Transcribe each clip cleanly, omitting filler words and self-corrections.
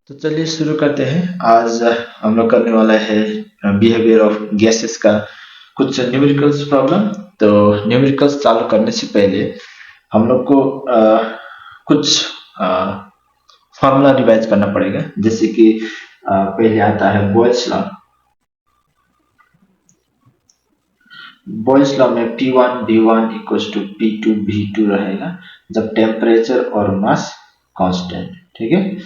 तो चलिए शुरू करते हैं। आज हम लोग करने वाला है बिहेवियर ऑफ गैसेस का कुछ न्यूमेरिकल्स प्रॉब्लम। तो न्यूमेरिकल्स चालू करने से पहले हम लोग को कुछ फॉर्मूला रिवाइज करना पड़ेगा। जैसे कि पहले आता है बॉयल्स लॉ। बॉयल्स लॉ में P1 V1 equals to P2 V2 रहेगा जब टेम्परेचर और मास कांस्टेंट, ठीक है।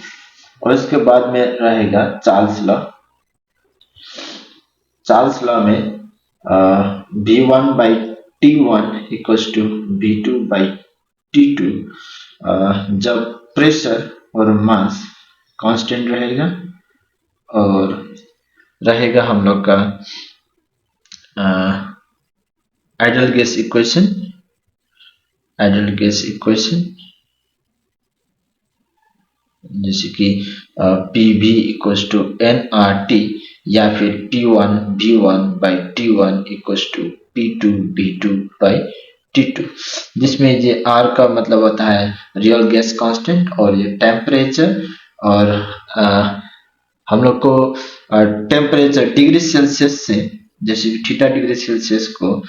और इसके बाद में रहेगा चार्ल्स लॉ। चार्ल्स लॉ में V1 by T1 equals to V2 by T2 जब प्रेशर और मास कांस्टेंट रहेगा। और रहेगा हम लोग का ideal gas equation. Ideal gas equation जैसे कि PV इक्वल्स टू nRT या फिर P1 V1 by T1 equals to P2 V2 by T2, जिसमें ये R का मतलब होता है रियल गैस कांस्टेंट और ये टेम्परेचर। और हम लोग को टेम्परेचर डिग्री सेल्सियस से, जैसे कि थीटा डिग्री सेल्सियस को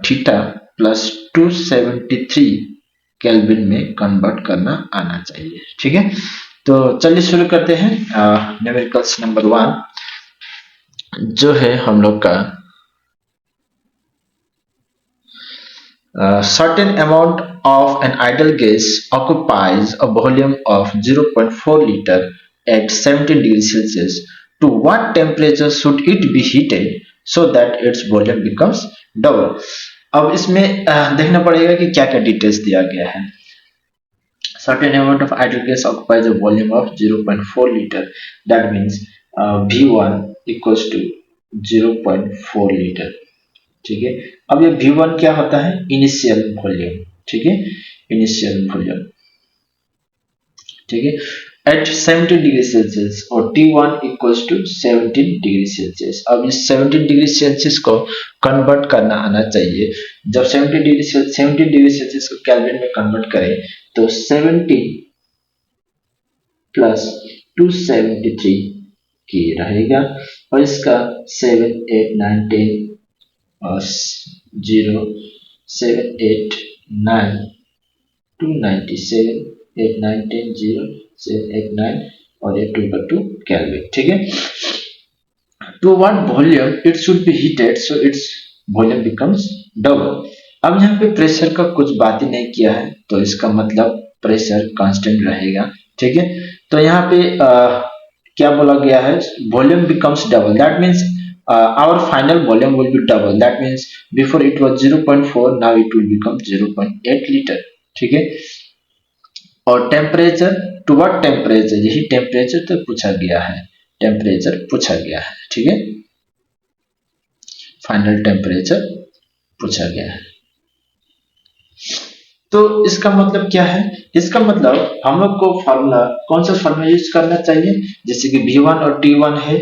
थीटा प्लस 273 केल्विन में कन्वर्ट करना आना चाहिए, ठीक है। तो चलिए शुरू करते हैं। न्यूमेरिकल्स नंबर 1 जो है हम लोग का certain amount of an ideal gas occupies a volume of 0.4 liter at 17 degrees Celsius. To what temperature should it be heated so that its volume becomes double? अब इसमें देखना पड़ेगा कि क्या क्या डिटेल्स दिया गया है। Certain amount of ideal gas occupies a volume of 0.4 liter. That means V1 equals to 0.4 liter, ठीक है। अब ये V1 क्या होता है? इनिशियल वॉल्यूम, ठीक है, इनिशियल वॉल्यूम, ठीक है, एट 17 डिग्री सेल्सियस। और T1 equals to 17 degree Celsius. अब इस 17 डिग्री सेल्सियस को कन्वर्ट करना आना चाहिए। जब 17 डिग्री सेल्सियस को केल्विन में कन्वर्ट करें तो 17 प्लस 273 की रहेगा। और इसका 7 8 9 10 और 0 7 8 9 297 8 9 10 0 7 8 9 और ये 2/2 केल्विन, ठीक है। To what volume it should be heated so its volume becomes double. अब यहाँ पे प्रेशर का कुछ बात ही नहीं किया है, तो इसका मतलब प्रेशर कांस्टेंट रहेगा, ठीक है। तो यहाँ पे क्या बोला गया है? Volume becomes double. That means our final volume will be double. That means before it was 0.4, now it will become 0.8 liter, ठीक है। और टेम्परेचर, टू व्हाट टेम्परेचर, यही टेम्परेचर तो पूछा गया है, टेम्परेचर पूछा गया है, ठीक है, फाइनल टेम्परेचर पूछा गया है। तो इसका मतलब क्या है? इसका मतलब हम लोग को फार्मूला, कौन सा फार्मूला यूज करना चाहिए? जैसे कि V1 और T1 है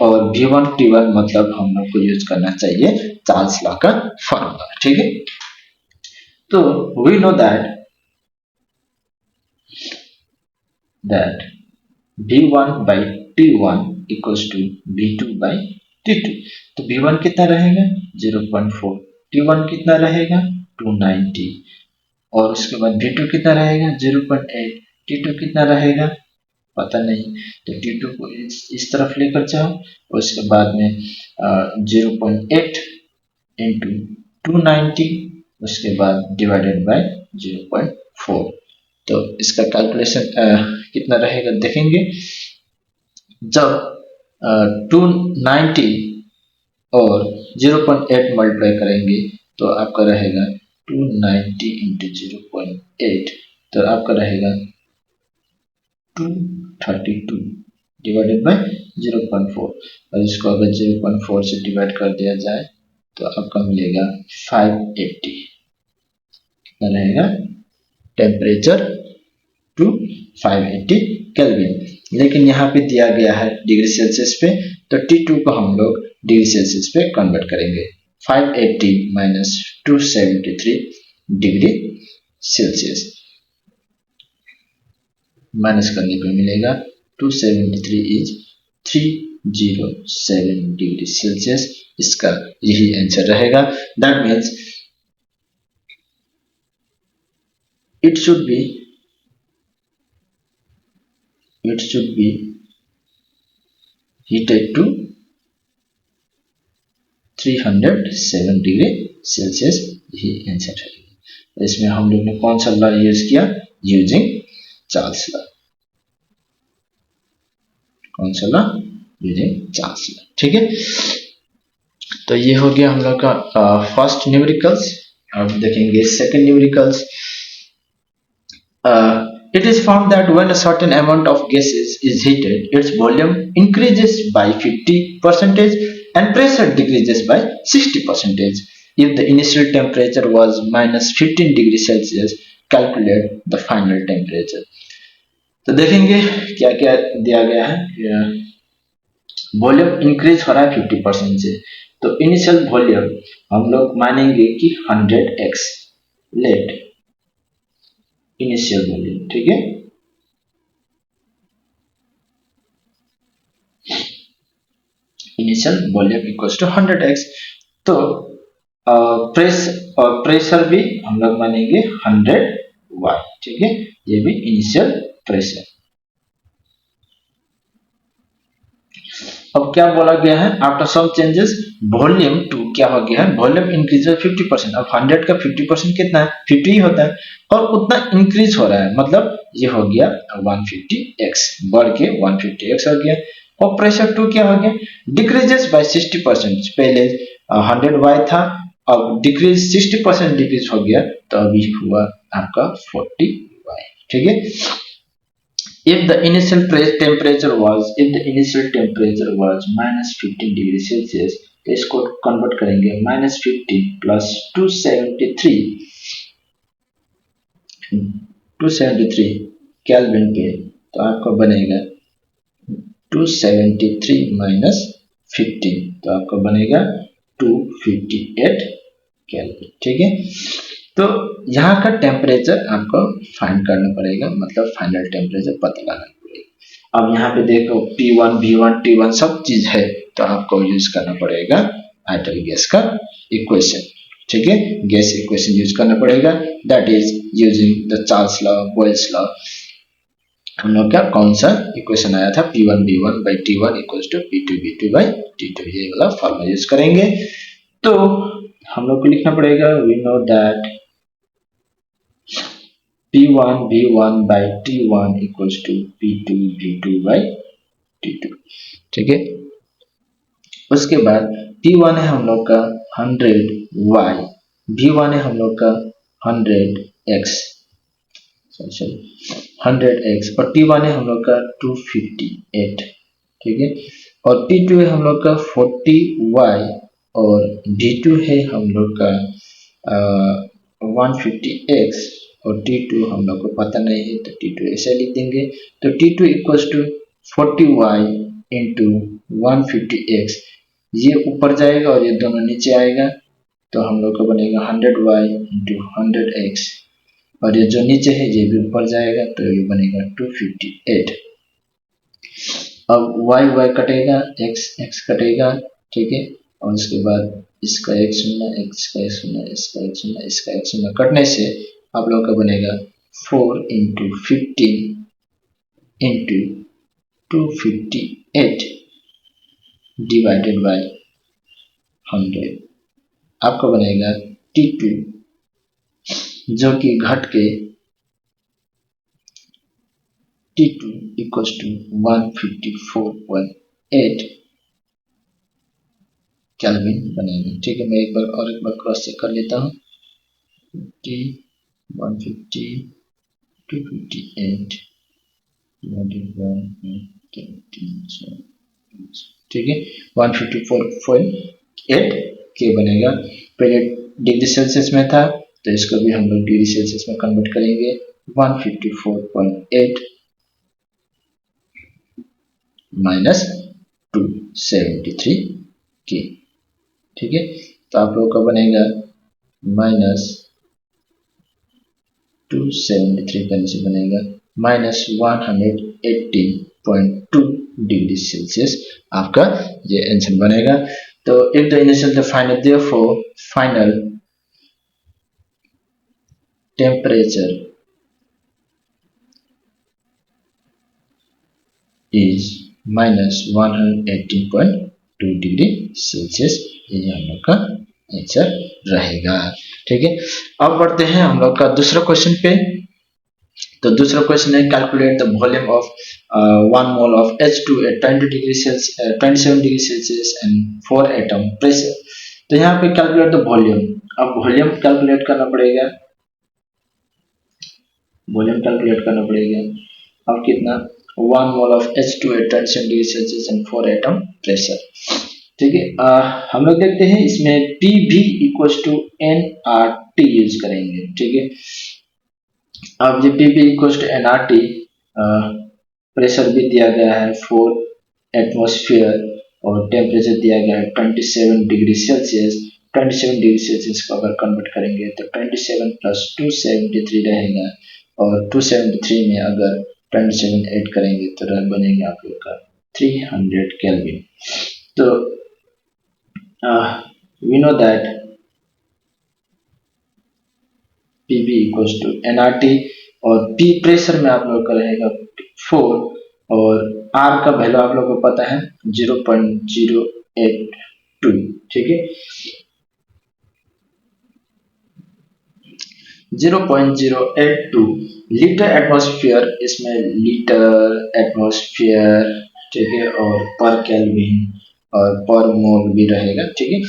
और V1 T1 मतलब हम लोग को यूज करना चाहिए चार्ल्स लॉ का फार्मूला, ठीक है। तो we know that V1 by T1 equals to V2 by T2। तो V1 कितना रहेगा? 0.4, T1 कितना रहेगा? 290, और उसके बाद V2 कितना रहेगा? 0.8, T2 कितना रहेगा? पता नहीं। तो T2 को इस तरफ लेकर जाओ और उसके बाद में 0.8 इंटू 290, उसके बाद डिवाइडेड बाय 0.4। तो इसका कैलकुलेशन कितना रहेगा देखेंगे। जब 290 और 0.8 मल्टीप्लाई करेंगे तो आपका रहेगा 290 इंटू 0.8, तो आपका रहेगा 232 डिवाइडेड बाय 0.4। और इसको अगर 0.4 से डिवाइड कर दिया जाए तो आपका मिलेगा 580, कितना रहेगा? Temperature to 580 kelvin. लेकिन यहाँ पे दिया गया है डिग्री सेल्सियस पे, तो T2 को हम लोग डिग्री सेल्सियस पे कन्वर्ट करेंगे। 580 माइनस 273 डिग्री सेल्सियस माइनस करने पे मिलेगा 273 इज 307 डिग्री सेल्सियस। इसका यही आंसर रहेगा। That means it should be heated to 307 degree Celsius, यही आंसर है। इसमें हम लोग ने कौन सा लॉ यूज किया? Using Charles law. कौन सा लॉ? Using Charles law. ठीक है, तो ये हो गया हम लोग का फर्स्ट न्यूमेरिकल्स। अब देखेंगे second numericals. It is found that when a certain amount of gases is heated, its volume increases by 50% and pressure decreases by 60%. If the initial temperature was minus 15 degree Celsius, calculate the final temperature. तो देखेंगे क्या क्या दिया गया है। Volume increase हो रहा है 50% से, तो इनिशियल वॉल्यूम हम लोग मानेंगे कि 100x लेट इनिशियल वॉल्यूम। ठीक है, initial volume equals to 100x। तो प्रेशर भी हम लोग मानेंगे 100y। ठीक है, ये भी इनिशियल प्रेशर। अब क्या बोला गया है? After some changes volume to क्या हो गया है? Volume increase 50%। अब 100 का 50% कितना है? 50 ही होता है, और उतना इंक्रीज हो रहा है, मतलब ये हो गया 150x, बढ़ के 150x हो गया। और प्रेशर टू क्या हो गया? Decreases by 60%। पहले 100y था, अब डिक्रीज 60% डिक्रीज हो गया, तो अभी हुआ आपका 40y। ठीक है, if the initial temperature was minus 15 degree Celsius, तो इसको कन्वर्ट करेंगे minus 15 प्लस 273 केल्विन पे, तो आपको बनेगा 273 माइनस 15, तो आपको बनेगा 258 केल्विन। ठीक है, तो यहाँ का टेम्परेचर आपको फाइंड करना पड़ेगा, मतलब फाइनल टेम्परेचर पता लगाना पड़ेगा। अब यहाँ पे देखो P1, V1, T1 सब चीज है, तो आपको यूज करना पड़ेगा आइडियल गैस का इक्वेशन। ठीक है, गैस इक्वेशन यूज करना पड़ेगा, that is using the Charles law, Boyle's law. हम लोग का कौन सा इक्वेशन आया था? P1 V1 by T1 equals to P2 V2 by T2, ये वाला फॉर्मूला यूज करेंगे। तो हम लोग को लिखना पड़ेगा, we know that P1 V1 by T1 equals to P2 V2 by T2। ठीक है, उसके बाद P1 है हम लोग का 100y, V1 है हम लोग का 100x, 100x, और T1 है हम लोग का 258। ठीक है, और T2 है हम लोग का 40y, और D2 है हम लोग का 150x, और T2 हम लोग को पता नहीं है, तो T2 ऐसे लिख देंगे। तो T2 equals to 40y into 150x, ये ऊपर जाएगा और ये दोनों नीचे आएगा, तो हम लोग को बनेगा 100y इंटू 100x, और ये जो नीचे है ये भी ऊपर जाएगा, तो ये बनेगा 258। अब y कटेगा, x कटेगा। ठीक है, और उसके बाद इसका एक शून्य, इसका एक शून्य, इसका एक शून्य, इसका एक शून्य कटने से आप लोगों का बनेगा 4 इंटू 15 इंटू 258 डिवाइडेड बाय 100, आपको बनेगा T2, जो कि घट के T2 इक्वल्स टू 154.8 केल्विन बनेगा। ठीक है, मैं एक बार क्रॉस चेक कर लेता हूँ। 150 258 डिवाइडेड बाय 13, ठीक है 154.8 के बनेगा। पहले डिग्री सेल्सियस में था, तो इसको भी हम लोग डिग्री सेल्सियस में कन्वर्ट करेंगे। 154.8 माइनस 273 के, ठीक है, तो आप लोगों का बनेगा माइनस 273 करने से बनेगा माइनस 118 0.2 डिग्री सेल्सियस आपका ये आंसर बनेगा। तो if the initial the final therefore final temperature is -118.2 degree Celsius, ये हम लोग का आंसर रहेगा। ठीक है, अब बढ़ते हैं हम लोग का दूसरा क्वेश्चन पे। तो दूसरा क्वेश्चन है calculate the volume of 1 mole of H2 at 27 degree Celsius and 4 atom pressure. तो यहाँ पे कैलकुलेट द वॉल्यूम। अब वॉल्यूम कैलकुलेट करना पड़ेगा, अब कितना 1 mole of H2 at 27 degree Celsius and 4 atom pressure. ठीक है, हम लोग देखते हैं इसमें PV equals to nRT use करेंगे। ठीक है, अब ये PV equals to nRT, pressure भी दिया गया है 4 एटमॉस्फेयर और टेम्परेचर दिया गया है 27 डिग्री सेल्सियस। 27 डिग्री सेल्सियस को अगर कन्वर्ट करेंगे तो 27 प्लस 273 रहेगा, और 273 में अगर 27 ऐड करेंगे तो बनेगा आप लोग का 300 केल्विन। तो we know that PV equals to nRT, और P प्रेशर में आप लोग का रहेगा 4, और R का वैल्यू आप लोग को पता है 0.082। ठीक है, 0.082 लीटर एटमॉस्फेयर, इसमें लीटर एटमॉस्फेयर, ठीक है, और पर केल्विन और पर मोल भी रहेगा। ठीक है,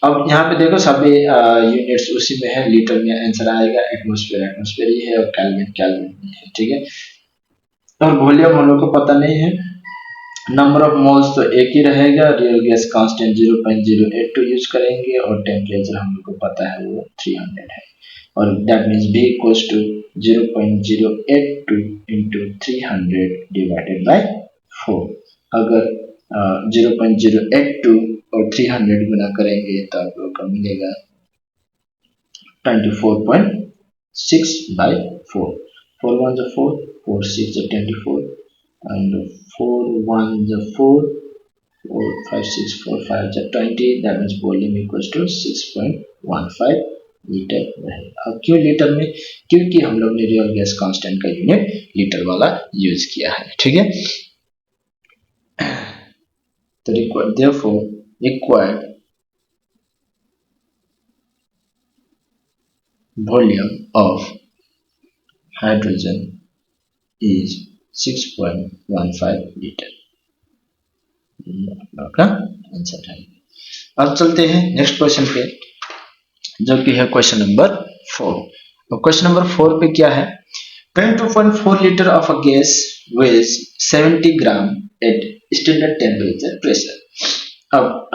अब यहाँ पे देखो सभी यूनिट्स उसी में है, लीटर में आंसर आएगा, एटमॉस्फेयर ही है, और केल्विन ही है। ठीक है, और वॉल्यूम हम लोग को पता नहीं है, नंबर ऑफ मोल्स तो एक ही रहेगा, रियल गैस कांस्टेंट 0.082 यूज करेंगे, और टेम्परेचर हम लोग को पता है वो 300 है, और that means B equals to 0.082 into 300 divided by 4। अगर 0.082 और 300 गुना करेंगे तो आप लोग को मिलेगा 24.6 बाय 4। 4 1 जो 4, 4 6 जो 24, and 4 1 जो 4, 4 5 6 4 5 जो 20, that means volume equals to 6.15 litre रहेगा। अब क्यों लीटर में? क्योंकि हम लोग ने रियल गैस कांस्टेंट का यूनिट लीटर वाला यूज किया है। ठीक है, तो therefore required volume of hydrogen is 6.15 litre, का आंसर है। अब चलते हैं नेक्स्ट क्वेश्चन पे, जो कि है क्वेश्चन नंबर 4। और क्वेश्चन नंबर 4 पे क्या है, 22.4 litre of a gas weighs 70 gram at standard temperature pressure. अब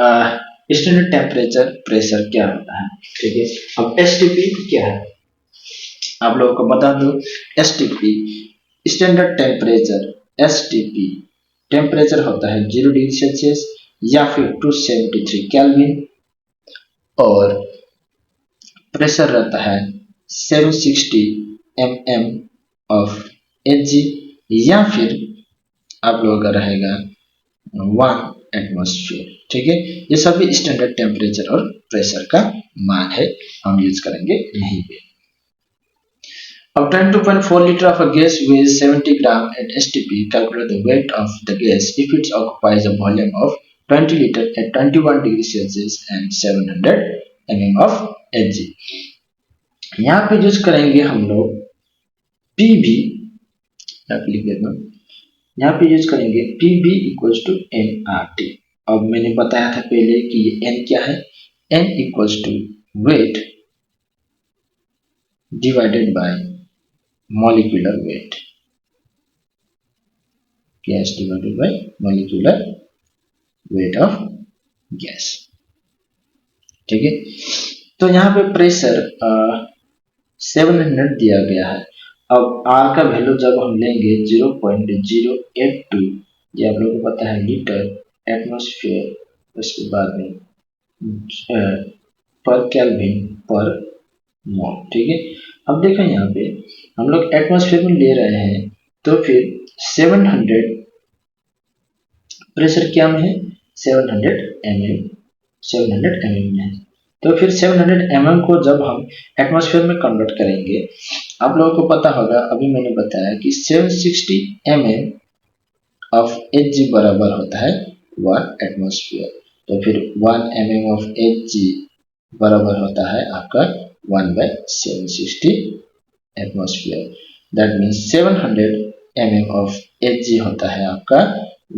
स्टैंडर्ड टेम्परेचर प्रेशर क्या होता है? ठीक है, अब STP क्या है आप लोगों को बता दो। STP standard temperature, STP temperature होता है 0 डिग्री सेल्सियस या फिर 273 केल्विन, और प्रेशर रहता है 760 mm ऑफ Hg, या फिर आप लोगों का रहेगा 1 एटमॉस्फेयर। ठीक है, ये सभी स्टैंडर्ड टेम्परेचर और प्रेशर का मान है, हम यूज करेंगे यहीं पे। अब 22.4 liter of a gas weighs 70 gram at STP. Calculate the weight of the gas if it occupies a volume of 20 liter at 21 degree Celsius and 700 mm of Hg। यहाँ पे यूज करेंगे हम लोग PV, यहाँ पे यूज करेंगे PV equals to nRT। अब मैंने बताया था पहले कि ये n क्या है, n equals to weight divided by molecular weight, gas divided by molecular weight of gas। ठीक है, तो यहाँ पे प्रेशर 700 दिया गया है। अब R का वैल्यू जब हम लेंगे 0.082, ये आप लोगों को पता है लीटर एटमॉस्फेयर, उसके बाद में पर केल्विन पर मोल। ठीक है, अब देखो यहाँ पे हम लोग एटमॉस्फेयर में ले रहे हैं, तो फिर 700 प्रेशर क्या में है 700 mm, 700 mm में है। तो फिर 700 mm को जब हम एटमॉस्फेयर में कन्वर्ट करेंगे, आप लोगों को पता होगा, अभी मैंने बताया कि 760 mm ऑफ Hg बराबर होता है 1 एटमॉस्फेयर। तो फिर 1 mm ऑफ Hg बराबर होता है आपका 1/760 atmosphere. That means 700 mm of Hg होता है आपका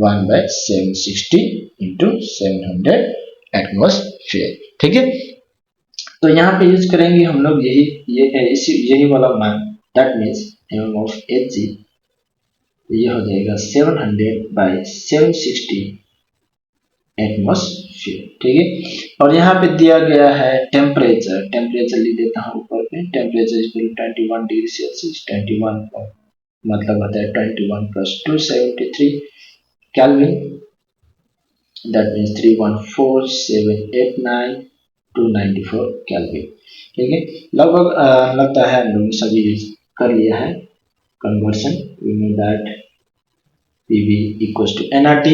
1/760 इंटू 700 एटमॉस्फेयर। ठीक है, तो यहाँ पे यूज करेंगे हम लोग यही वाला मान। That means mm of Hg, ये हो जाएगा 700/760 एटमॉस्फेयर। ठीक है, और यहाँ पे दिया गया है टेम्परेचर, टेम्परेचर लिख देता हूँ ऊपर पे। टेम्परेचर इज 21 डिग्री सेल्सियस, 21 मतलब होता है 21 + 273 केल्विन। That means 314,789,294 kelvin. ठीक है, लगभग लगता है हम लोग सभी कर लिया है conversion. We know that PV equals to nRT।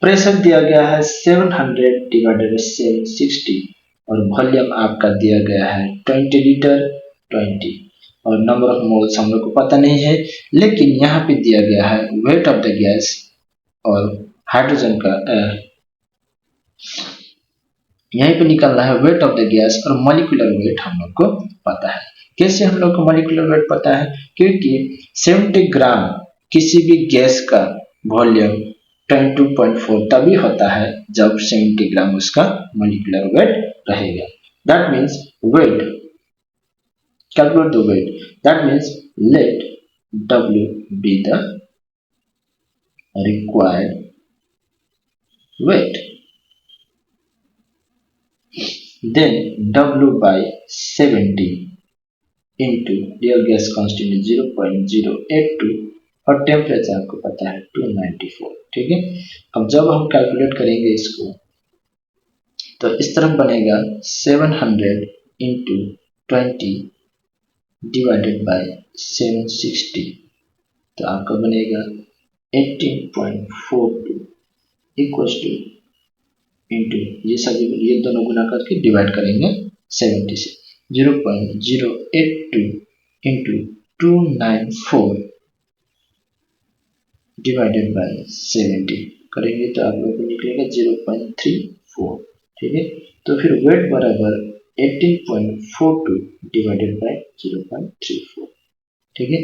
Pressure दिया गया है 700 डिवाइडेड बाई 760 और वॉल्यूम आपका दिया गया है 20 लीटर 20 और नंबर ऑफ मोल्स हम लोग को पता नहीं है, लेकिन यहाँ पे दिया गया है वेट ऑफ द गैस और हाइड्रोजन का यहीं पे निकलना है वेट ऑफ द गैस और मॉलिक्यूलर वेट हम लोग को पता है। कैसे हम लोग को मॉलिक्यूलर वेट पता है? क्योंकि 70 ग्राम किसी भी गैस का वॉल्यूम 22.4 तभी होता है जब 70 ग्राम उसका मॉलिक्यूलर वेट रहेगा। That means weight, calculate the weight. That means let W be the required weight, then W by 70 into real gas constant 0.082 और टेम्परेचर आपको पता है 294। ठीक है, अब जब हम कैलकुलेट करेंगे इसको तो इस तरफ बनेगा 700 इंटू 20 डिवाइडेड बाय 760, तो आपका बनेगा 18.42 इक्वल्स टू इंटू ये दोनों गुना करके डिवाइड करेंगे 70 से 0.082 इंटू 294 डिवाइडेड बाय 70 करेंगे तो आप लोगों को निकलेगा 0.34। ठीक है, तो फिर वेट बराबर 18.42 डिवाइडेड बाय 0.34। ठीक है,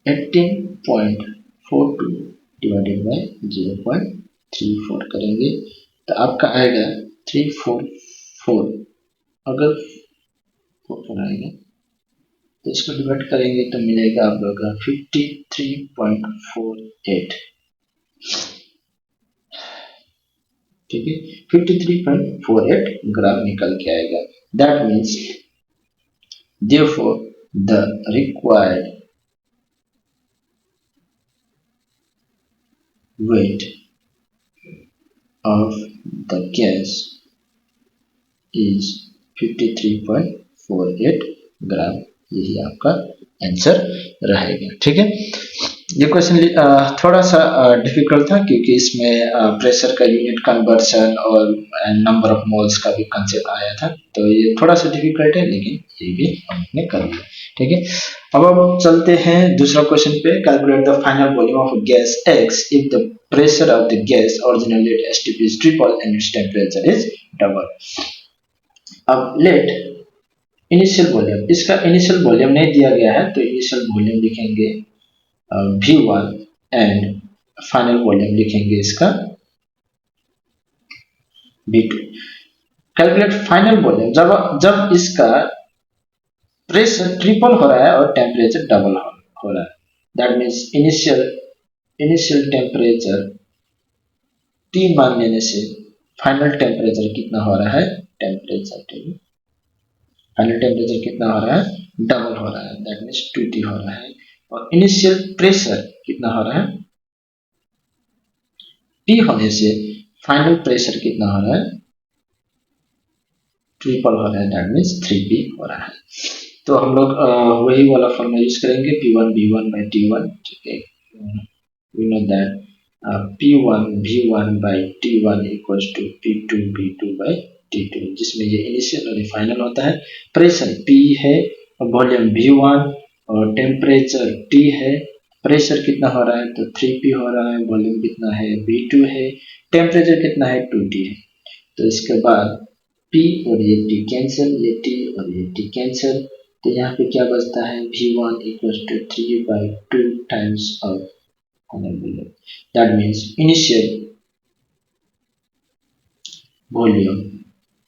18.42 डिवाइडेड बाय 0.34 करेंगे तो आपका आएगा 344। अगर 44 आएगा तो इसको डिवाइड करेंगे तो मिलेगा आप लोग का 53.48। ठीक है, 53.48 ग्राम निकल के आएगा। That means therefore the required weight of the gas is 53.48 ग्राम। यही आपका आंसर रहेगा। ठीक है, ये क्वेश्चन थोड़ा सा डिफिकल्ट था क्योंकि इसमें प्रेशर का यूनिट कन्वर्सन और नंबर ऑफ मोल्स का भी कंसेप्ट आया था, तो ये थोड़ा सा डिफिकल्ट है लेकिन ये भी हमने कर लिया। ठीक है, अब हम चलते हैं दूसरा क्वेश्चन पे। Calculate the final volume of gas X if the pressure of the gas originally at STP is triple and its temperature is double। अब लेट इनिशियल वॉल्यूम, इसका इनिशियल वॉल्यूम नहीं दिया गया है तो इनिशियल वॉल्यूम लिखेंगे V1 and final volume लिखेंगे इसका V2। कैलकुलेट फाइनल वॉल्यूम, जब इसका प्रेशर ट्रिपल हो रहा है और टेम्परेचर डबल हो रहा है। That means initial temperature T मान लेने से फाइनल टेम्परेचर कितना हो रहा है, फाइनल टेम्परेचर कितना हो रहा है, डबल हो रहा है। दैट मीन्स 2T हो रहा है। और इनिशियल प्रेशर कितना हो रहा है, T होने से फाइनल प्रेशर कितना हो रहा है, ट्रिपल हो रहा है। दैट मीन्स 3P हो रहा है। तो हम लोग वही वाला फॉर्मूला यूज करेंगे P1 V1 by T1। ठीक है, we know that P1 V1 by T1 equals to P2 V2 by T2, जिसमें ये इनिशियल और फाइनल होता है। प्रेशर P है और वॉल्यूम V1 और टेम्परेचर T है। प्रेशर कितना हो रहा है तो 3P हो रहा है, वॉल्यूम कितना है V2 है, टेम्परेचर कितना है 2T है। तो इसके बाद P और ये T कैंसिल, ये T और ये T कैंसिल, तो यहाँ पे क्या बचता है V1 equals to 3/2 times of final volume. That means initial volume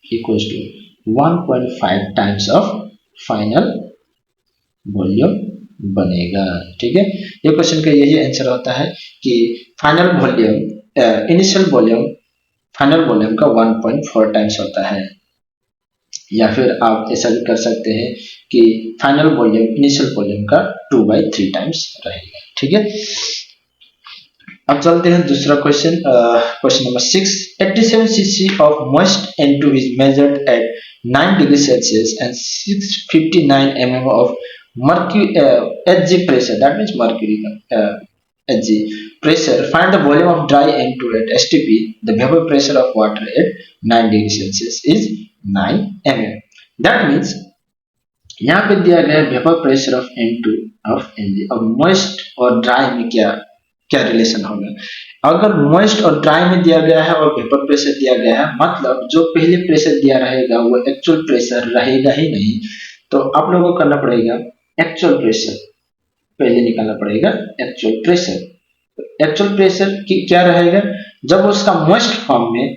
equals to 1.5 times of final volume बनेगा। ठीक है, ये क्वेश्चन का यही आंसर होता है कि final volume initial volume final volume का 1.4 टाइम्स होता है, या फिर आप ऐसा भी कर सकते हैं कि फाइनल वॉल्यूम इनिशियल वॉल्यूम का 2/3 टाइम्स रहेगा। ठीक है, अब चलते हैं दूसरा question, question number 6। 87 cc of moist N2 is measured at 9 degrees Celsius and 659 mm of mercury Hg pressure, that means mercury Hg pressure. Find the volume of dry N2 at STP. The vapor pressure of water at 9 degrees Celsius is 9 mm. That means यहाँ पे दिया गया vapour pressure of N2 of Ng। अब moist और dry में क्या क्या relation होगा? अगर मॉइस्ट और ड्राई में दिया गया है और वेपर प्रेशर दिया गया है, मतलब जो पहले प्रेशर दिया रहेगा वो एक्चुअल प्रेशर रहेगा ही नहीं। तो आप लोगों को करना पड़ेगा एक्चुअल प्रेशर पहले निकालना पड़ेगा। एक्चुअल प्रेशर की क्या रहेगा? जब उसका मॉइस्ट फॉर्म में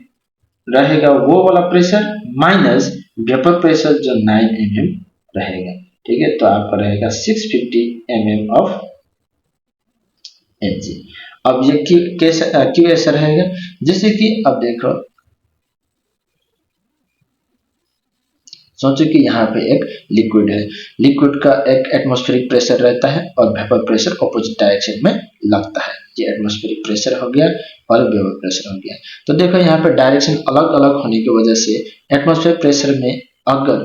रहेगा वो वाला प्रेशर माइनस वेपर प्रेशर जो 9 mm रहेगा। ठीक है, तो आपका रहेगा 650 mm ऑफ Hg। अब ये क्यों ऐसा रहेगा? जैसे कि अब देखो, सोचो कि यहाँ पे एक लिक्विड है, लिक्विड का एक एटमॉस्फेरिक प्रेशर रहता है और वेपर प्रेशर अपोजिट डायरेक्शन में लगता है। ये एटमॉस्फेरिक प्रेशर हो गया और वेपर प्रेशर हो गया। तो देखो यहाँ पे डायरेक्शन अलग अलग होने की वजह से एटमॉस्फेयर प्रेशर में अगर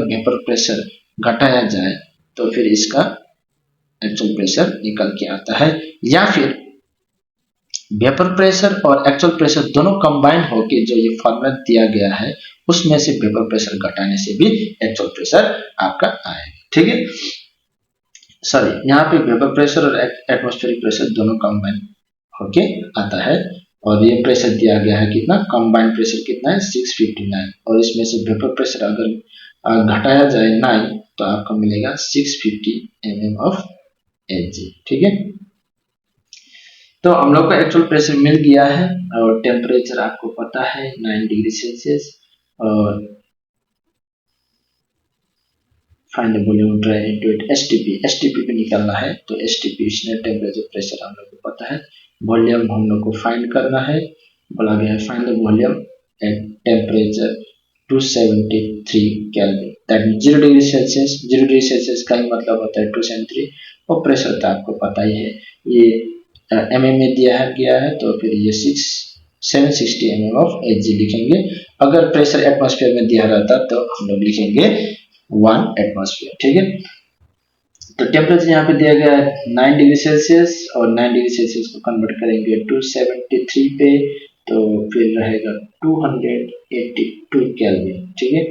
वेपर प्रेशर घटाया जाए तो फिर इसका एक्चुअल प्रेशर निकल के आता है, या फिर वेपर प्रेशर और एक्चुअल प्रेशर दोनों कंबाइन होके जो ये फॉर्मूला दिया गया है उसमें से वेपर प्रेशर घटाने से भी एक्चुअल प्रेशर आपका आएगा। ठीक है, सॉरी, यहाँ पे वेपर प्रेशर और एटमॉस्फेरिक प्रेशर दोनों कंबाइन होके आता है और ये प्रेशर दिया गया है कितना, कंबाइंड प्रेशर कितना है 659, और इसमें से वेपर प्रेशर अगर घटाया जाए 9 तो आपको मिलेगा 650 mm ऑफ Hg। ठीक है, तो हम लोग को एक्चुअल प्रेशर मिल गया है और टेम्परेचर आपको पता है 9 डिग्री सेल्सियस, और find the volume dry into it STP पे निकालना है। तो एसटीपी इसमें टेम्परेचर प्रेशर हम लोग को पता है, वॉल्यूम हम लोग को फाइंड करना है। बोला गया है find the volume at temperature 273 kelvin, that means 0 degree Celsius. 0 degree Celsius का ही मतलब होता है 273, और प्रेशर तो आपको पता ही है, ये mm में दिया गया है तो फिर ये 760 mm ऑफ Hg लिखेंगे। अगर प्रेशर एटमॉस्फेयर में दिया रहता तो हम लोग लिखेंगे 1 एटमॉस्फेयर। ठीक है, तो टेम्परेचर यहाँ पे दिया गया है 9 डिग्री सेल्सियस, और 9 डिग्री सेल्सियस को कन्वर्ट करेंगे 273 पे तो फिर रहेगा 282 केल्विन। ठीक है,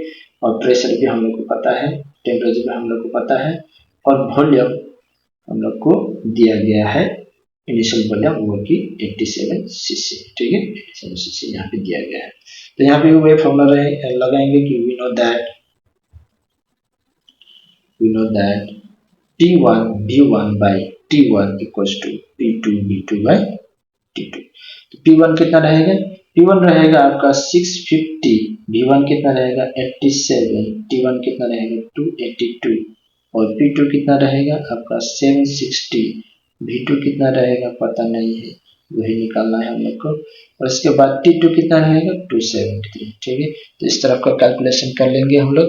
और प्रेशर भी हम लोग को पता है, टेम्परेचर भी हम लोग को पता है, और वॉल्यूम हम लोग को दिया गया है इनिशियल वॉल्यूम वो की 87 cc। ठीक है, 87 cc यहाँ पे दिया गया है। तो यहाँ पे वही फॉर्मूला लगाएंगे कि we know that T1 V1 by T1 equals to P2 V2 by T2। तो P1 कितना रहेगा? P1 रहेगा आपका 650, V1 कितना रहेगा 87, T1 कितना रहेगा 282, और P2 कितना रहेगा आपका 760, V2 कितना रहेगा पता नहीं है, वही निकालना है हम लोग को, और इसके बाद T2 कितना रहेगा 273। ठीक है, तो इस तरफ का कैलकुलेशन कर लेंगे हम लोग।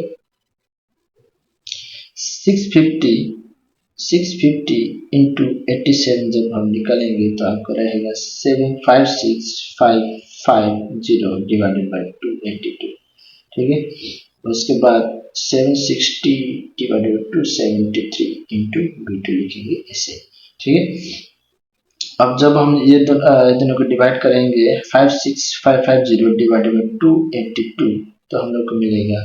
650 इंटू 87 जब हम निकालेंगे तो आपको रहेगा 756,550 डिवाइडेड बाई 282। ठीक है, उसके बाद 760 डिवाइडेड बाई 273 इंटू V2 लिखेंगे ऐसे। ठीक है। अब जब हम ये दोनों को डिवाइड करेंगे 56550 डिवाइडेड बाई 282, तो हम लोग को मिलेगा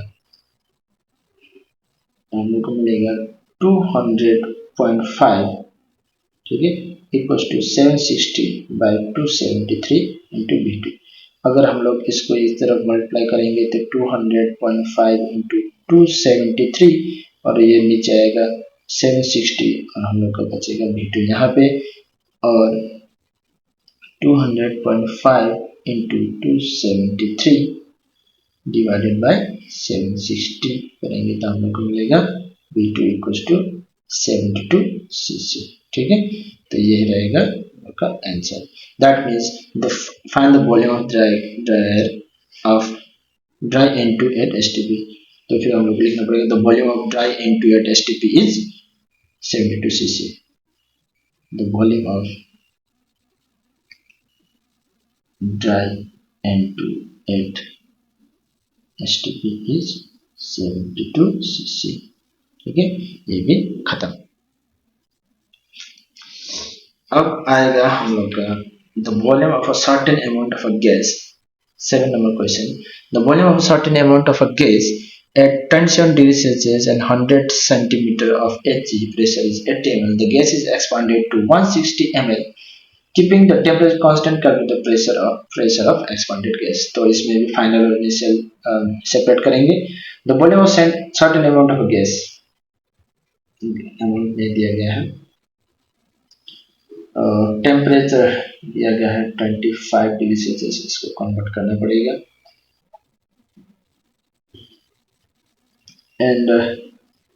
200.5, ठीक है, equals to 760 by 273 into V2। अगर हम लोग इसको इस तरफ मल्टीप्लाई करेंगे तो 200.5 इंटू 273 और ये नीचे आएगा 760 और हम लोग का बचेगा V2 यहाँ पे, और 200.5 इंटू 273 डिवाइडेड बाय 760 करेंगे तो हम लोग को मिलेगा V2 इक्वल्स टू 72 cc, ठीक है। तो ये रहेगा आपका answer. That means the find the volume of dry N2 at STP। तो फिर हम लोग लिखना पड़ेगा the volume of dry N2 at STP is 72 cc। The volume of dry N2 at STP is 72 cc, ठीक है। ये भी खत्म। अब आएगा हम लोग का the volume of a certain amount of a gas. 7 number question, the volume of a certain amount of a gas at 27 degrees Celsius and 100 centimeter of Hg pressure is 80 ml. The gas is expanded to 160 ml. Keeping the temperature constant, calculate the pressure of expanded gas। तो इसमें भी final और initial separate करेंगे। The volume of certain amount of gas, amount नहीं दिया गया है, temperature दिया गया है 25 डिग्री सेल्सियस, इसको कन्वर्ट करना पड़ेगा। एंड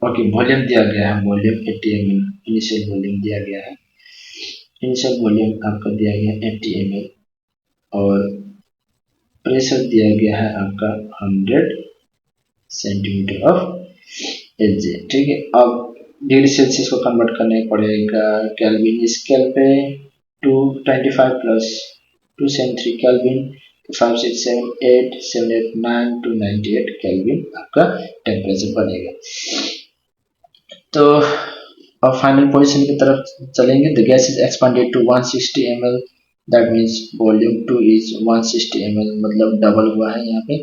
ओके, वॉल्यूम दिया गया है, वॉल्यूम 80 ml, इनिशियल वॉल्यूम दिया गया है, इनिशियल वॉल्यूम आपका दिया गया 80 ml और प्रेशर दिया गया है आपका 100 सेंटीमीटर ऑफ Hg, ठीक है। अब डिग्री सेल्सियस को कन्वर्ट करने पड़ेगा केल्विन स्केल पे, 225 प्लस 273 केल्विन, 5 6 7 8 7 8 9 298 केल्विन आपका टेम्परेचर बनेगा। तो अब फाइनल पोजीशन की तरफ चलेंगे। The gas is expanded to 160 ml, that means volume 2 is 160 ml, मतलब डबल हुआ है यहाँ पे।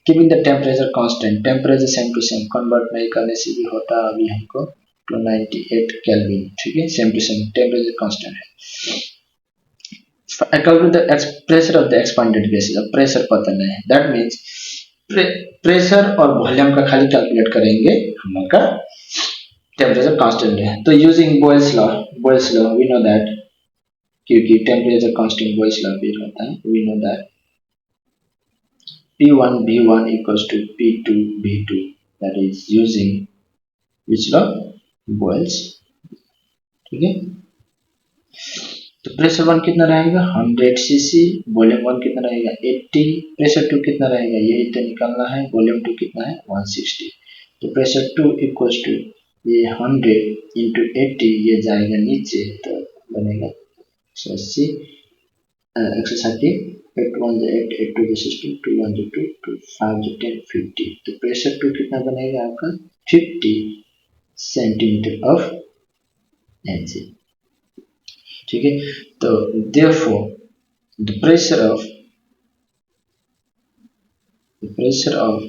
Keeping the temperature constant, temperature same to same, convert नहीं करने से भी होता अभी हमको 298 केल्विन, ठीक है, same to same temperature constant है। Calculate the pressure of the expanded gases, अब प्रेशर पता नहीं है, दैट मीन्स प्रेशर और वॉल्यूम का खाली कैलकुलेट करेंगे, हम लोग का टेम्परेचर कांस्टेंट है। तो using Boyle's law we know that, क्योंकि टेम्परेचर कांस्टेंट बॉयल्स लॉ भी होता है, we know that P1 V1 equals to P2 V2, that is using which law? Boyle's, ठीक है। तो प्रेशर 1 कितना रहेगा 100 cc, वॉल्यूम 1 कितना रहेगा 80, प्रेशर 2 कितना रहेगा ये तो निकालना है, वॉल्यूम 2 कितना है 160। तो प्रेशर 2 इक्वल्स टू ये 100 इंटू 80, ये जाएगा नीचे तो बनेगा 180, 160, 8 1 8 8 2 16, 2 1 2 2 5 10 50। तो प्रेशर 2 कितना बनेगा आपका 50 सेंटीमीटर ऑफ Hg, ठीक है। तो therefore the pressure of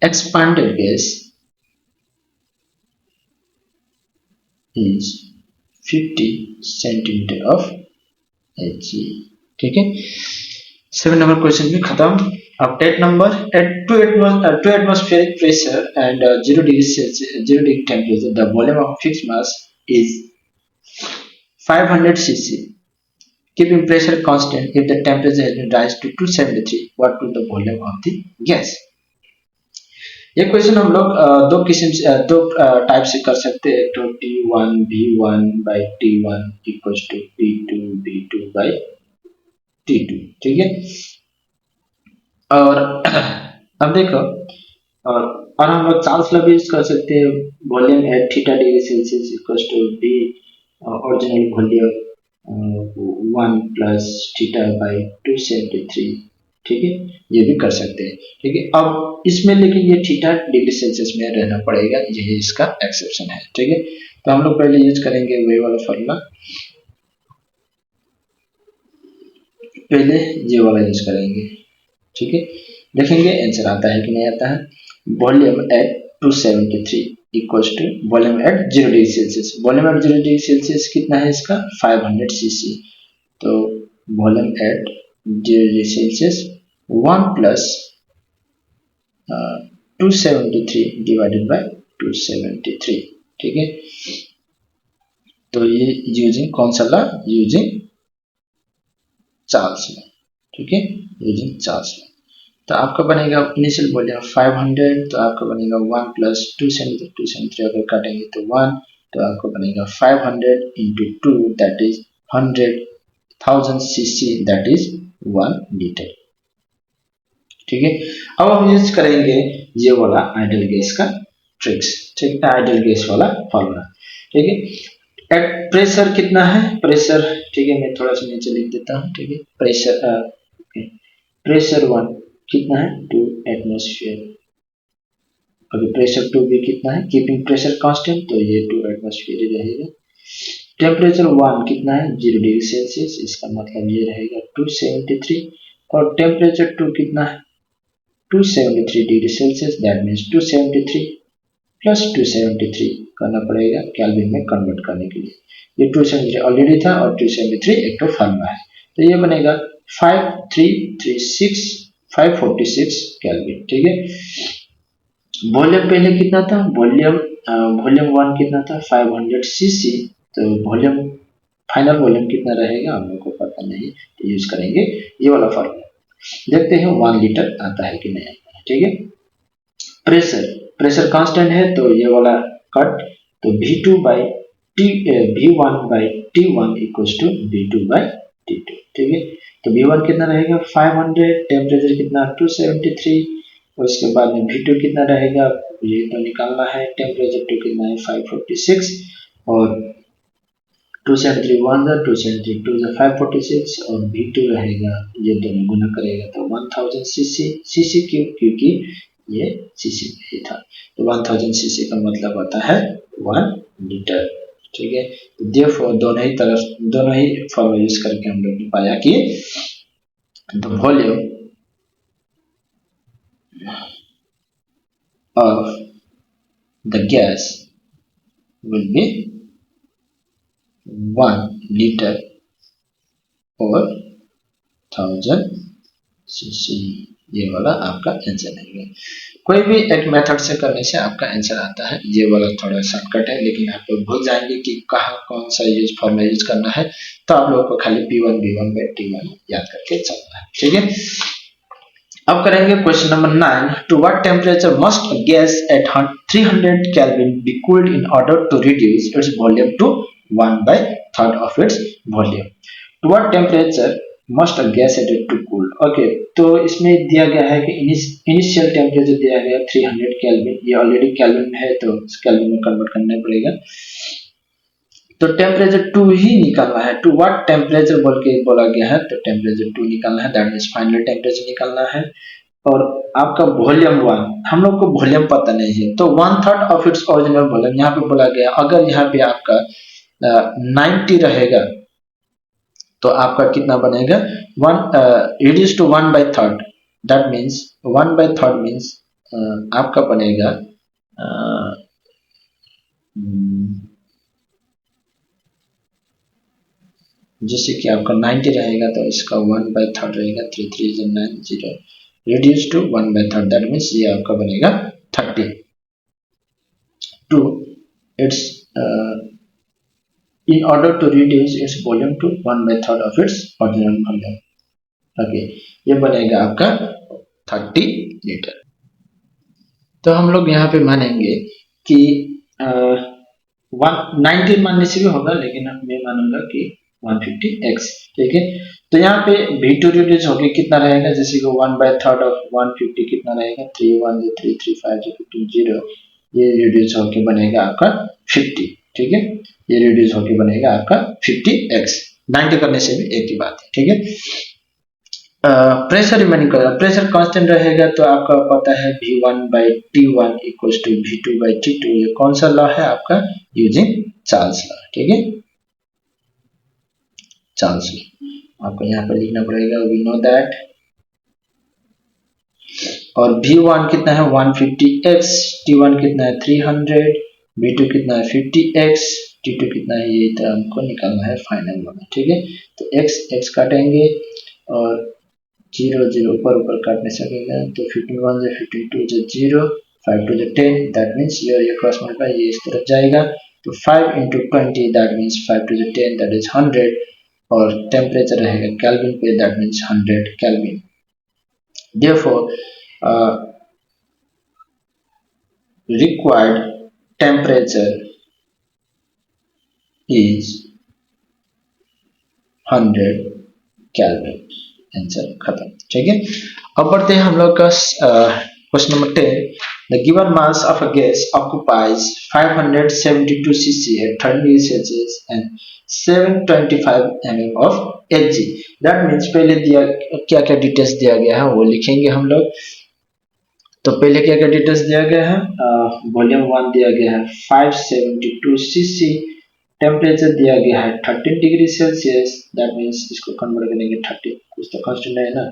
expanded gas is 50 centimeter of Hg, ठीक है। 7 नंबर क्वेश्चन भी खत्म। अब 8 number, at 2 atmospheric pressure and 0 degree Celsius, 0 degree temperature, the volume of fixed mass is 500 cc. Keeping pressure constant, if the temperature has been raised to 273, what will the volume of the gas? ये question हम लोग दो type से कर सकते हैं। तो T1 V1 by T1 equals to T2 V2 by T2, ठीक है। और अब देखो, और हम लोग चार्ल्स लॉ भी यूज कर सकते हैं, volume at theta degree Celsius equals to V original volume 1 plus theta by 273, ठीक है, ये भी कर सकते हैं, ठीक है। अब इसमें लेकिन ये थीटा डिग्री सेल्सियस में रहना पड़ेगा, यही इसका एक्सेप्शन है, ठीक है। तो हम लोग पहले यूज करेंगे वही वाला फॉर्मूला, पहले ये वाला यूज करेंगे, ठीक है। देखेंगे आंसर आता है कि नहीं आता है। Volume at 273 equals to volume at 0 degree Celsius. Volume at 0 degree Celsius कितना है इसका 500 सीसी। तो volume at 0 degree Celsius 1 plus 273 divided by 273, ठीक है। तो ये यूजिंग कौन सा लॉ, यूजिंग चार्ल्स लॉ, ठीक है, यूजिंग चार्ल्स लॉ। तो आपका बनेगा इनिशियल वॉल्यूम 500, तो आपका बनेगा 1 प्लस 273 अगर काटेंगे तो 1, तो आपको बनेगा 500 into 2 that is 100,000 CC that is 1 litre, ठीक है। अब हम यूज करेंगे ये वाला आइडियल गैस का ट्रिक्स, ठीक है, आइडियल गैस वाला फॉर्मूला, ठीक है। एट प्रेशर कितना है, प्रेशर, ठीक है, मैं थोड़ा सा नीचे लिख देता हूँ, ठीक है। प्रेशर 1 कितना है 2 एटमॉस्फेयर। अभी प्रेशर 2 भी कितना है, कीपिंग प्रेशर कांस्टेंट, तो ये 2 एटमॉस्फेयर ही रहेगा। टेम्परेचर 1 कितना है 0 डिग्री सेल्सियस, इसका मतलब ये रहेगा 273। और टेम्परेचर 2 कितना है 273 degree Celsius, that means 273 plus 273 करना पड़ेगा केल्विन में कन्वर्ट करने के लिए। ये 273 ऑलरेडी था और 273 एक तो फॉर्मूला है, तो ये बनेगा 546 केल्विन, ठीक है। वॉल्यूम पहले कितना था, वॉल्यूम 1 कितना था 500 सीसी, तो वॉल्यूम फाइनल वॉल्यूम कितना रहेगा हम लोग को पता नहीं, तो यूज करेंगे ये वाला फॉर्मूला। देखते हैं 1 लीटर आता है कि नहीं आता है, ठीक है। प्रेशर कांस्टेंट है तो ये वाला कट, तो V2 by T V1 by T1 equals to V2 by T2, ठीक है। तो V1 कितना रहेगा 500, टेम्परेचर कितना 273, और उसके बाद में V2 कितना रहेगा ये तो निकालना है, टेम्परेचर 2 कितना है 546, और 273 1 273 2 546, और V2 रहेगा ये दोनों गुना करेगा तो 1000 सीसी। सीसी क्यों, क्योंकि ये सीसी में ही था, तो 1000 सीसी का मतलब आता है 1 लीटर, ठीक है। तो देयरफॉर दोनों ही फॉर्मूला यूज करके हम लोग ने पाया कि the volume of the gas will be 1 liter or 1000 cc। ये वाला आपका आंसर है। कोई भी एक मेथड से करने से आपका आंसर आता है, ये वाला थोड़ा शॉर्टकट है, लेकिन आप लोग भूल जाएंगे कि कहाँ कौन सा फॉर्मूला यूज करना है, तो आप लोगों को खाली P1 V1 by T1 याद करके चलना है, ठीक है। अब करेंगे question number 9। To what temperature must a gas at 300 kelvin be cooled in order to reduce its volume to 1/3 of its volume. To what temperature must a gas at to cooled. Okay, तो इसमें दिया गया है कि initial temperature दिया गया 300 kelvin, ये already kelvin में है तो केल्विन में कन्वर्ट करना पड़ेगा, तो टेम्परेचर 2 ही निकालना है। टू व्हाट टेम्परेचर बोल के बोला गया है, तो टेम्परेचर 2 निकालना है, दैट मींस फाइनल टेम्परेचर निकालना है। और आपका वॉल्यूम 1, हम लोग को वॉल्यूम पता नहीं है, तो 1/3 ऑफ इट्स ओरिजिनल वॉल्यूम यहाँ पे बोला गया। अगर यहाँ पे आपका 90 रहेगा तो आपका कितना बनेगा 1 reduce to 1/3, that means 1/3 means आपका बनेगा जैसे कि आपका 90 रहेगा तो इसका 1/3 रहेगा, 3 3 is 9 0 reduce to 1/3, that means ये आपका बनेगा 30 to its in order to reduce its volume to 1/3 of its original volume। Okay, ये बनेगा आपका 30 लीटर। तो हम लोग यहाँ पे मानेंगे कि 90 मानने से भी होगा, लेकिन मैं मानूंगा कि 150x, ठीक है। तो यहाँ पे V2 रिड्यूस होके कितना रहेगा, जैसे कि 1/3 ऑफ 150 कितना रहेगा 3 1 3 3 5 15 0, ये रिड्यूस होके बनेगा आपका 50, ठीक है। ये रिड्यूस होके बनेगा आपका 50x। 90 करने से भी एक ही बात है, ठीक है। प्रेशर रिमेनिंग करेगा, प्रेशर कांस्टेंट रहेगा, तो आपका पता है V1 by T1 equals to V2 by T2। ये कौन सा लॉ है आपका, यूजिंग चार्ल्स लॉ, ठीक है, चार्ल्स लॉ। आपको यहाँ पर लिखना पड़ेगा वी नो दैट। और V1 कितना है 150x, T1 कितना है 300, V2 कितना है 50x, T2 कितना है ये तो हमको निकालना है फाइनल में। ठीक है, तो x x काटेंगे और 0 0 ऊपर ऊपर काटने सकेगा तो 15 1 से 15 2 से 0 5 2 से 10, दैट मीन्स ये क्रॉस मल्टीप्लाई ये इस तरफ जाएगा तो 5 into 20 दैट मीन्स 5 2 से 10 दैट इज 100 और टेम्परेचर रहेगा केल्विन पे that means 100 kelvin. Therefore, required temperature is 100 kelvin. Answer खत्म। ठीक है, अब बढ़ते हैं हम लोग का question number 10। The given mass of a gas occupies 572 cc at 30 degrees Celsius and 725 mm of Hg। That means पहले दिया क्या क्या डिटेल्स दिया गया है वो लिखेंगे हम लोग। तो पहले क्या क्या डिटेल्स दिया गया है, वॉल्यूम 1 दिया गया है 572 cc, टेम्परेचर दिया गया है 13 डिग्री सेल्सियस, दैट मीन्स इसको कन्वर्ट करेंगे 30 कुछ तो कांस्टेंट है ना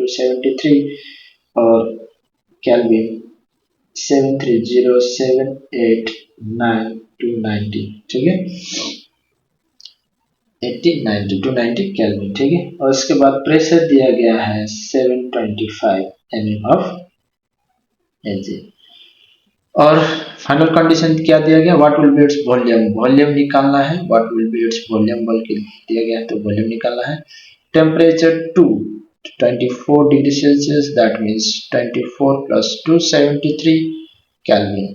273 और केल्विन 730789290। ठीक है, 80 290 केल्विन। ठीक है, और उसके बाद प्रेशर दिया गया है 725 mm ऑफ Hg। और फाइनल कंडीशन क्या दिया गया, what will be its volume, volume निकालना है, what will be its volume बोल के दिया गया है तो वॉल्यूम निकालना है। Temperature 24 degree Celsius that means 24 plus 273 kelvin,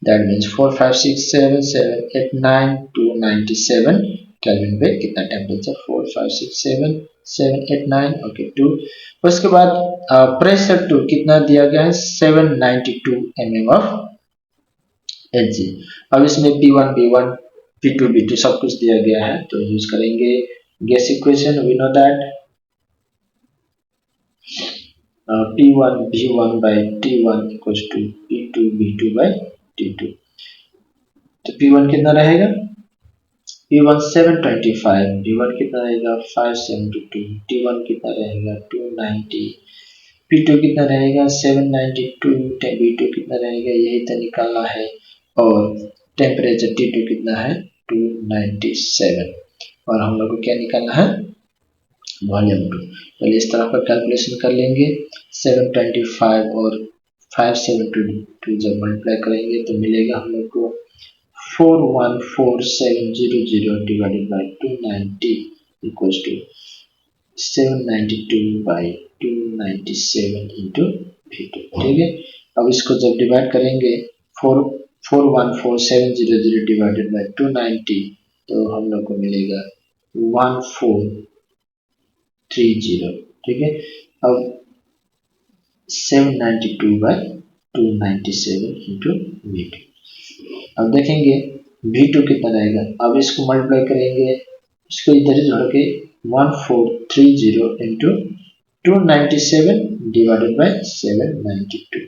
that means 4 5 6 7 7 8 9 297 kelvin पे कितना टेम्परेचर 4 5 6 7 7 8 9 ओके 2। उसके बाद प्रेशर 2 कितना दिया गया है 792 mm ऑफ Hg। अब इसमें P1 B1 P2 B2 सब कुछ दिया गया है तो यूज करेंगे gas equation. We know that P1 B1 by T1 equals to P2 B2 by T2। तो P1 कितना रहेगा P1 725, B1 कितना रहेगा 572, T1 कितना रहेगा 290, P2 कितना रहेगा 792, B2 कितना रहेगा यही तो निकालना है और टेम्परेचर T2 कितना है 297 और हम लोग को क्या निकालना है वॉल्यूम 2। पहले इस तरह का कैलकुलेशन कर लेंगे 725 और 572 जब मल्टीप्लाई करेंगे तो मिलेगा हम लोग को 414,700 divided by 290 equals to 792 by 297 into V2। ठीक है, अब इसको जब डिवाइड करेंगे 414,700 डिवाइडेड बाय 290 तो हम लोग को मिलेगा 1430। ठीक है, अब 792 by 297 into V2। अब देखेंगे V2 कितना रहेगा, अब इसको मल्टीप्लाई करेंगे, इसको इधर जोड़ के 1430 into 297 डिवाइडेड बाय 792,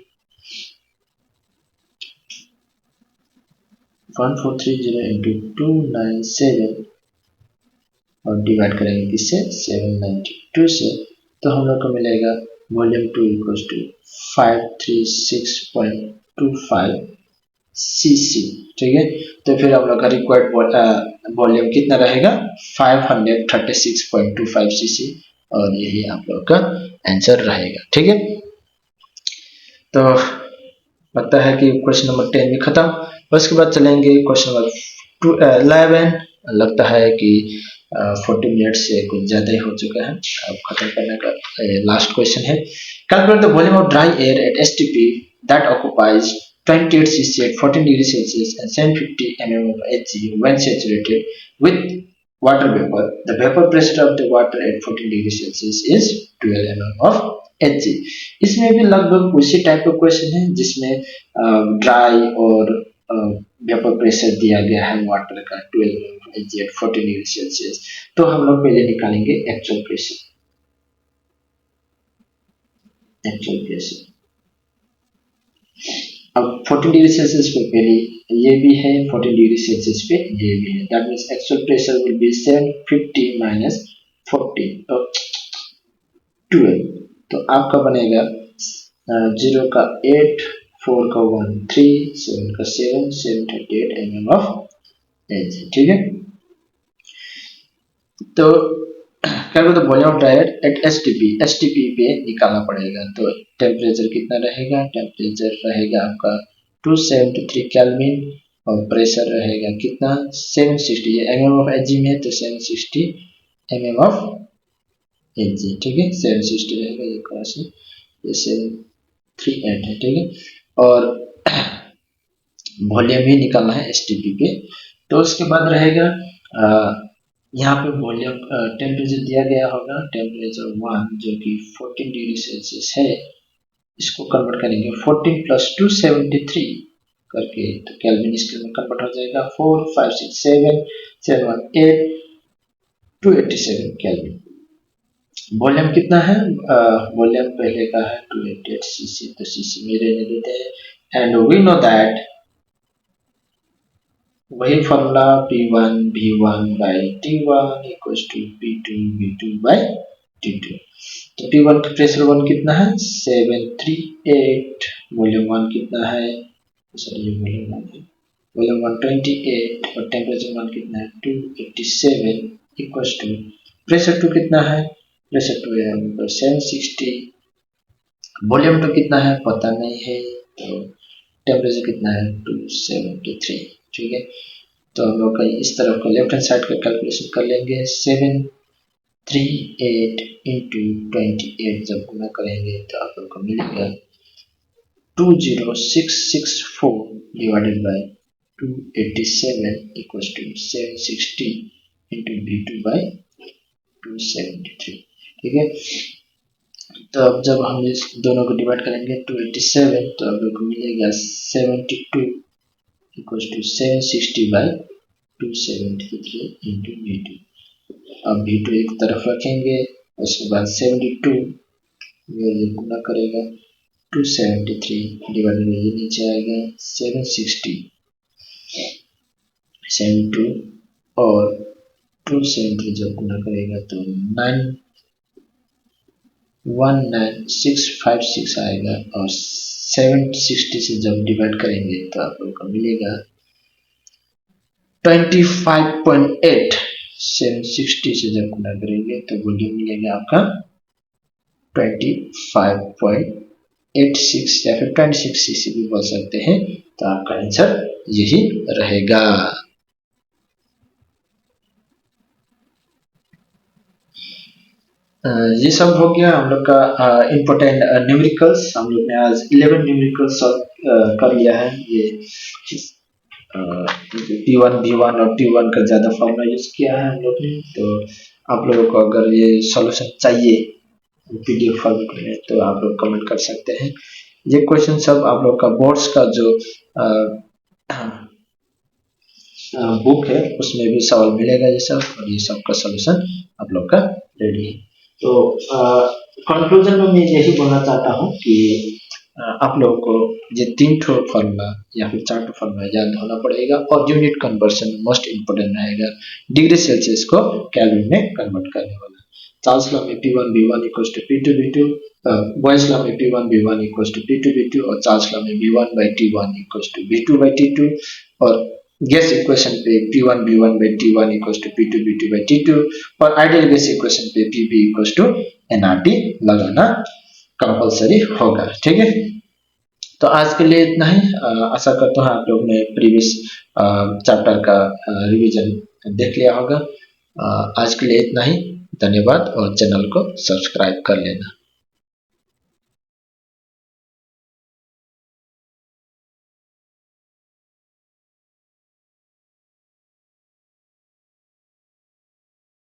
1430 into 297 और डिवाइड करेंगे किससे 792 से तो हम लोग को मिलेगा वॉल्यूम 2 इक्वल्स टू 536.25 cc। ठीक है, तो फिर हम लोग का रिक्वायर्ड वॉल्यूम कितना रहेगा 536.25 cc और यही आप लोग का आंसर रहेगा। ठीक है, तो लगता है कि क्वेश्चन नंबर 10 भी खत्म। उसके बाद चलेंगे क्वेश्चन नंबर 11। लगता है कि 40 मिनट से कुछ ज़्यादा ही हो चुका है, अब खत्म करने का लास्ट क्वेश्चन है। Calculate the volume of dry air at STP that occupies 28 cc at 14 degrees Celsius and 750 mm of Hg when saturated with water vapor. The vapor pressure of the water at 14 degrees Celsius is 12 mm of Hg। इसमें भी लगभग उसी type का question है जिसमें dry और vapour pressure दिया गया है वाटर का 12 mm of Hg at 14 degrees Celsius। तो हम लोग पहले निकालेंगे एक्चुअल प्रेशर। अब 14 डिग्री सेल्सियस पे पहले ये भी है, 14 डिग्री सेल्सियस पे ये भी है, that means actual pressure will be 750 minus 14 और 12, तो आपका बनेगा 0 का 8, 4 का 1 3, 7 का 7, 738 mm ऑफ एज। ठीक है, तो क्या बोलते volume of dry at STP पे निकालना पड़ेगा। तो टेम्परेचर कितना रहेगा, टेम्परेचर रहेगा आपका 273 केल्विन और प्रेशर रहेगा कितना 760, ये mm ऑफ एज में है तो 760 mm ऑफ एज। ठीक है, 760 रहेगा, ये क्रॉस है, ये 738 है। ठीक है, और वॉल्यूम ही निकालना है एसटीपी पे। तो उसके बाद रहेगा यहाँ पे वॉल्यूम टेम्परेचर दिया गया होगा, टेम्परेचर 1 जो कि 14 डिग्री सेल्सियस है, इसको कन्वर्ट करेंगे 14 प्लस 273 करके, तो केल्विन स्केल में कन्वर्ट हो जाएगा 4 5 6 7 7 1 8 287 केल्विन। वॉल्यूम कितना है, वॉल्यूम पहले का है 288 सीसी, तो सीसी में रहने देते हैं। एंड वी नो दैट वही formula P1 V1 by T1 equals to P2 V2 by T2। तो P1 का प्रेशर 1 कितना है 738, वॉल्यूम 1 कितना है, सॉरी वॉल्यूम 1 है, वॉल्यूम 128 और टेम्परेचर 1 कितना है 287 इक्वल्स टू प्रेशर 2 कितना है, प्रेशर 2 है 760, वॉल्यूम 2 कितना है पता नहीं है, तो टेम्परेचर कितना है 273। ठीक है, तो हम लोग इस तरफ का लेफ्ट हैंड साइड का कैलकुलेशन कर लेंगे। 738 इंटू 28 जब गुना करेंगे तो आप लोग को मिलेगा 20664 divided by 287 equals to 760 into V2 by 273। ठीक है, तो अब जब हम इस दोनों को डिवाइड करेंगे 287, तो आप लोग को मिलेगा 72 equals to 760 bye 273 into V2। अब V2 एक तरफ रखेंगे, उसके बाद 72 ये गुना करेगा 273 डिवाइडेड बाय ये नीचे आएगा 760 72 और 273 जब गुना करेगा तो 919656 आएगा, और 760 से जब डिवाइड करेंगे तो आप लोग को मिलेगा 25.8। 760 से जब गुना करेंगे तो वॉल्यूम मिलेगा आपका 25.86 या फिर 26 सीसी भी बोल सकते हैं। तो आपका आंसर यही रहेगा। ये सब हो गया हम लोग का इम्पोर्टेंट न्यूमेरिकल्स। हम लोग ने आज 11 न्यूमेरिकल्स सॉल्व कर लिया है। ये P1 V1 और T1 का ज़्यादा फॉर्मूला यूज किया है हम लोग ने। तो आप लोगों को अगर ये सॉल्यूशन चाहिए PDF फॉर्मेट में तो आप लोग कमेंट कर सकते हैं। ये क्वेश्चन सब आप लोग का बोर्ड्स का जो बुक है उसमें भी सवाल मिलेगा ये सब, और ये सब का सॉल्यूशन आप लोग का रेडी है। तो कंक्लूजन में मैं यही बोलना चाहता हूँ कि आप लोगों को ये 3 फॉर्मूला या फिर 4 फॉर्मूला याद होना पड़ेगा, और यूनिट कन्वर्शन मोस्ट इम्पोर्टेंट रहेगा, डिग्री सेल्सियस को केल्विन में कन्वर्ट करने वाला। चार्ल्स लॉ में P1 V1 equals to P2 V2, Boyle's law में P1 V1 equals to P2 V2, और चार्ल्स लॉ में V1 by T1 equals to V2 by T2, और गैस इक्वेशन पे P1 V1 by T1 equals to P2 V2 by T2, और ideal gas equation पे Pv equals to nRT लगाना compulsory होगा। ठीक है, तो आज के लिए इतना ही। आशा करता हूँ आप लोग ने प्रीवियस चैप्टर का रिवीजन देख लिया होगा। आज के लिए इतना ही, धन्यवाद, और चैनल को सब्सक्राइब कर लेना।